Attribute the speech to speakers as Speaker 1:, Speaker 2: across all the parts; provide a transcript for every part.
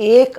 Speaker 1: 1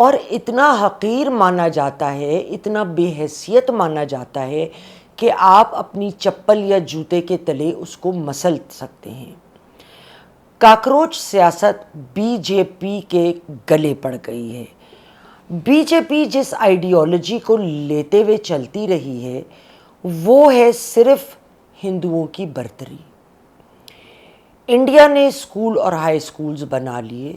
Speaker 1: اور اتنا حقیر مانا جاتا ہے، اتنا بے حیثیت مانا جاتا ہے کہ آپ اپنی چپل یا جوتے کے تلے اس کو مسل سکتے ہیں۔ کاکروچ سیاست بی جے پی کے گلے پڑ گئی ہے۔ بی جے پی جس آئیڈیالوجی کو لیتے ہوئے چلتی رہی ہے وہ ہے صرف ہندوؤں کی برتری۔ انڈیا نے اسکول اور ہائی اسکولز بنا لیے،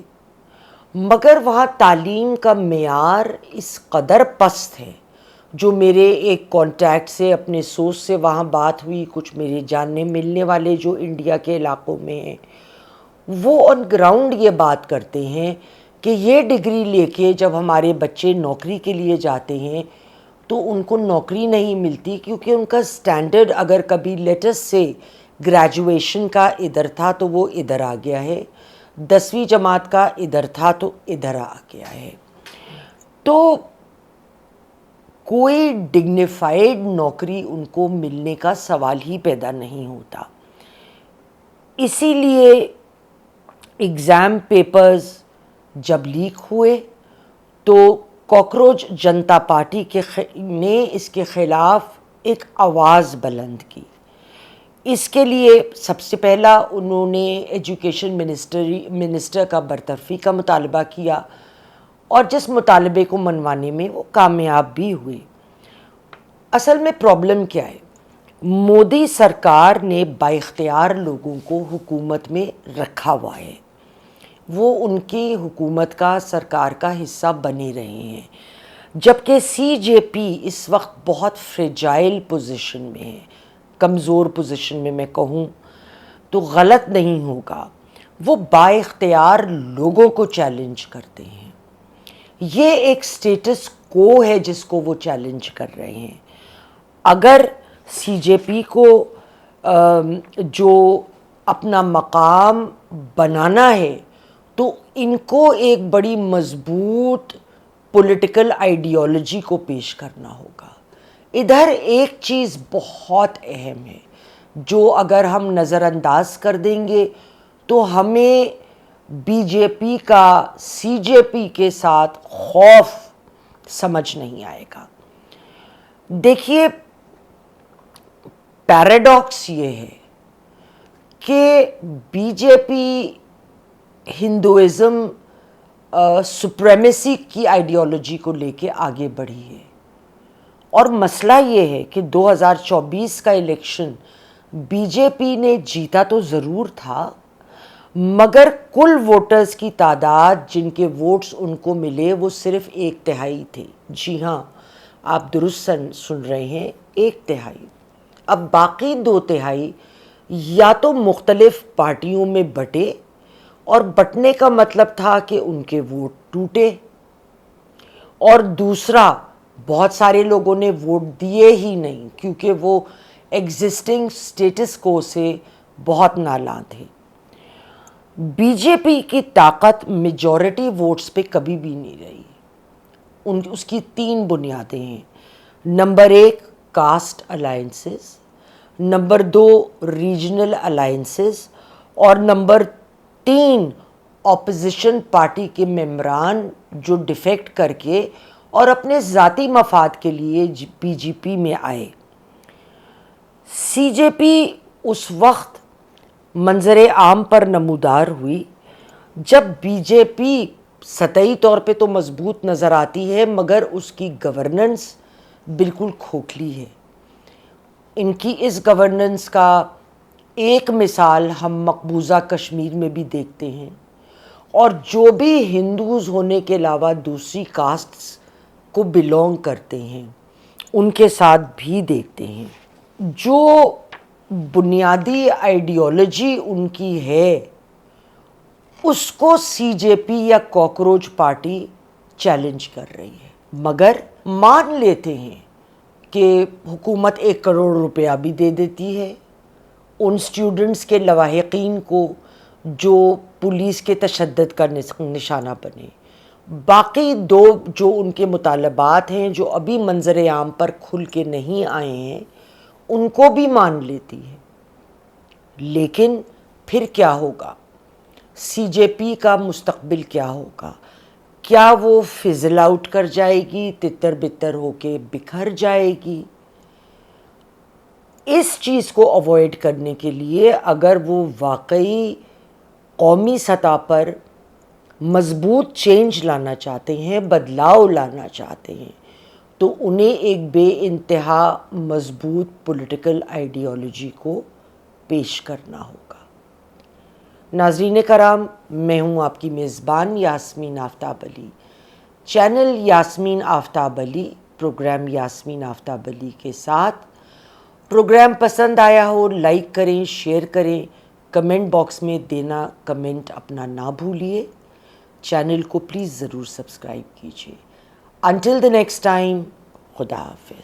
Speaker 1: مگر وہاں تعلیم کا معیار اس قدر پست ہے۔ جو میرے ایک کانٹیکٹ سے، اپنے سوچ سے وہاں بات ہوئی، کچھ میرے جاننے ملنے والے جو انڈیا کے علاقوں میں ہیں، وہ آن گراؤنڈ یہ بات کرتے ہیں کہ یہ ڈگری لے کے جب ہمارے بچے نوکری کے لیے جاتے ہیں تو ان کو نوکری نہیں ملتی، کیونکہ ان کا سٹینڈرڈ اگر کبھی لیٹس سے گریجویشن کا ادھر تھا تو وہ ادھر آ گیا ہے، 10ویں جماعت کا ادھر تھا تو ادھر آ گیا ہے۔ تو کوئی ڈگنیفائڈ نوکری ان کو ملنے کا سوال ہی پیدا نہیں ہوتا۔ اسی لیے ایگزام پیپرز جب لیک ہوئے تو کاکروچ جنتا پارٹی نے اس کے خلاف ایک آواز بلند کی۔ اس کے لیے سب سے پہلا انہوں نے ایجوکیشن منسٹر کا برطرفی کا مطالبہ کیا، اور جس مطالبے کو منوانے میں وہ کامیاب بھی ہوئے۔ اصل میں پرابلم کیا ہے؟ مودی سرکار نے بااختیار لوگوں کو حکومت میں رکھا ہوا ہے، وہ ان کی حکومت کا، سرکار کا حصہ بنے رہے ہیں، جبکہ سی جے پی اس وقت بہت فریجائل پوزیشن میں ہے، کمزور پوزیشن میں میں کہوں تو غلط نہیں ہوگا۔ وہ بااختیار لوگوں کو چیلنج کرتے ہیں، یہ ایک سٹیٹس کو ہے جس کو وہ چیلنج کر رہے ہیں۔ اگر سی جے پی کو جو اپنا مقام بنانا ہے تو ان کو ایک بڑی مضبوط پولیٹیکل آئیڈیالوجی کو پیش کرنا ہوگا۔ ادھر ایک چیز بہت اہم ہے جو اگر ہم نظر انداز کر دیں گے تو ہمیں بی جے پی کا سی جے پی کے ساتھ خوف سمجھ نہیں آئے گا۔ دیکھیے، پیراڈاکس یہ ہے کہ بی جے پی ہندوازم سپریمیسی کی آئیڈیالوجی کو لے کے آگے بڑھی ہے، اور مسئلہ یہ ہے کہ 2024 کا الیکشن بی جے پی نے جیتا تو ضرور تھا، مگر کل ووٹرز کی تعداد جن کے ووٹس ان کو ملے وہ صرف 1/3 تھے۔ جی ہاں، آپ درست سن رہے ہیں، 1/3۔ اب باقی 2/3 یا تو مختلف پارٹیوں میں بٹے، اور بٹنے کا مطلب تھا کہ ان کے ووٹ ٹوٹے، اور دوسرا بہت سارے لوگوں نے ووٹ دیے ہی نہیں کیونکہ وہ ایگزسٹنگ سٹیٹس کو سے بہت نالاں تھے۔ بی جے پی کی طاقت میجورٹی ووٹس پہ کبھی بھی نہیں رہی۔ اس کی 3 بنیادیں ہیں۔ Number 1 cost alliances, number 2 regional alliances, اور نمبر 3 اپوزیشن پارٹی کے ممبران جو ڈیفیکٹ کر کے اور اپنے ذاتی مفاد کے لیے بی جے پی میں آئے۔ سی جے پی اس وقت منظر عام پر نمودار ہوئی جب بی جے پی سطحی طور پہ تو مضبوط نظر آتی ہے، مگر اس کی گورننس بالکل کھوکھلی ہے۔ ان کی اس گورننس کا ایک مثال ہم مقبوضہ کشمیر میں بھی دیکھتے ہیں، اور جو بھی ہندوز ہونے کے علاوہ دوسری کاسٹس کو بلونگ کرتے ہیں ان کے ساتھ بھی دیکھتے ہیں۔ جو بنیادی آئیڈیالوجی ان کی ہے اس کو سی جے پی یا کاکروچ پارٹی چیلنج کر رہی ہے، مگر مان لیتے ہیں کہ حکومت 1 کروڑ روپیہ بھی دے دیتی ہے ان اسٹوڈنٹس کے لواحقین کو جو پولیس کے تشدد کا نشانہ بنے۔ باقی 2 جو ان کے مطالبات ہیں جو ابھی منظر عام پر کھل کے نہیں آئے ہیں ان کو بھی مان لیتی ہے۔ لیکن پھر کیا ہوگا؟ سی جے پی کا مستقبل کیا ہوگا؟ کیا وہ فزل آؤٹ کر جائے گی, تتر بتر ہو کے بکھر جائے گی؟ اس چیز کو اوائڈ کرنے کے لیے اگر وہ واقعی قومی سطح پر مضبوط چینج لانا چاہتے ہیں, بدلاؤ لانا چاہتے ہیں, تو انہیں ایک بے انتہا مضبوط پولیٹیکل آئیڈیالوجی کو پیش کرنا ہوگا. ناظرین کرام, میں ہوں آپ کی میزبان یاسمین آفتاب علی. چینل یاسمین آفتاب علی, پروگرام یاسمین آفتاب علی کے ساتھ. پروگرام پسند آیا ہو لائک کریں, شیئر کریں, کمنٹ باکس میں دینا کمنٹ اپنا نہ بھولیے. چینل کو پلیز ضرور سبسکرائب کیجیے. انٹل دی نیکسٹ ٹائم, خدا حافظ.